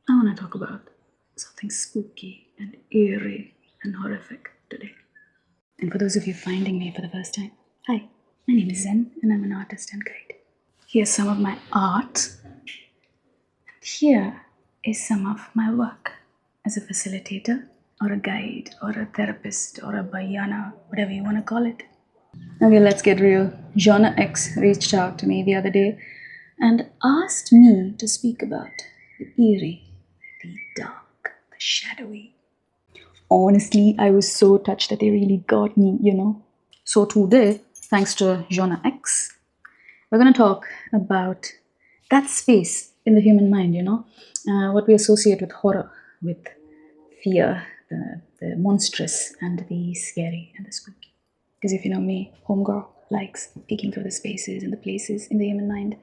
I want to talk about something spooky and eerie and horrific today. And for those of you finding me for the first time, hi, my name is Zen and I'm an artist and guide. Here's some of my art, and here is some of my work as a facilitator or a guide or a therapist or a bayana, whatever you want to call it. Okay, let's get real. Genre X reached out to me the other day and asked me to speak about the eerie, the dark, the shadowy. Honestly, I was so touched that they really got me, So today, thanks to Genre X, we're going to talk about that space in the human mind, what we associate with horror, with fear, the monstrous and the scary and the spooky. Because if you know me, homegirl likes peeking through the spaces and the places in the human mind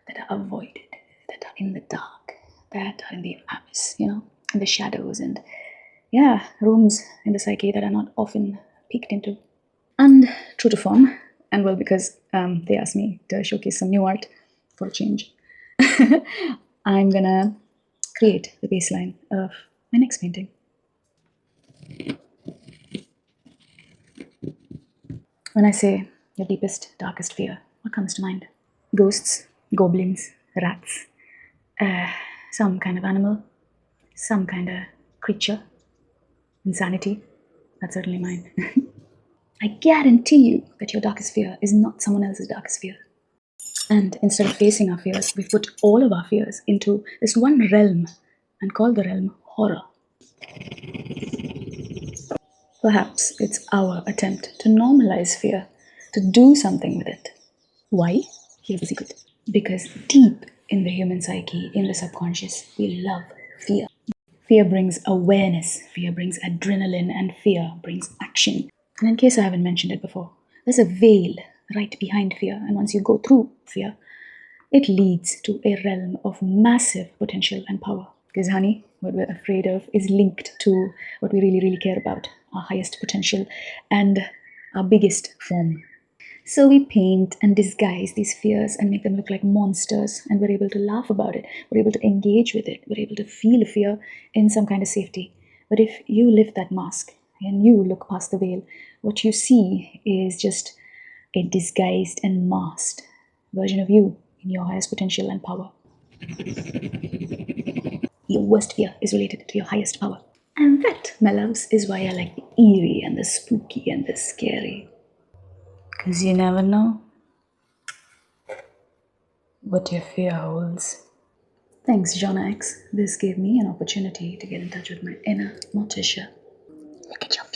that are avoided, that are in the dark, that are in the abyss, in the shadows, and rooms in the psyche that are not often peeked into. And true to form, and well, because they asked me to showcase some new art for a change, I'm gonna create the baseline of my next painting. When I say your deepest, darkest fear, what comes to mind? Ghosts, goblins, rats, some kind of animal, some kind of creature, insanity. That's certainly mine. I guarantee you that your darkest fear is not someone else's darkest fear. And instead of facing our fears, we put all of our fears into this one realm and call the realm horror. Perhaps it's our attempt to normalize fear, to do something with it. Why? Here's the secret. Because deep in the human psyche, in the subconscious, we love fear. Fear brings awareness, fear brings adrenaline, and fear brings action. And in case I haven't mentioned it before, there's a veil right behind fear, and once you go through fear, it leads to a realm of massive potential and power. Because, honey, what we're afraid of is linked to what we really, really care about, our highest potential and our biggest form. So we paint and disguise these fears and make them look like monsters, and we're able to laugh about it. We're able to engage with it. We're able to feel fear in some kind of safety. But if you lift that mask and you look past the veil, what you see is just a disguised and masked version of you in your highest potential and power. Your worst fear is related to your highest power. And that, my loves, is why I like the eerie and the spooky and the scary. Because you never know what your fear holds. Thanks, John X. This gave me an opportunity to get in touch with my inner Morticia. Look at your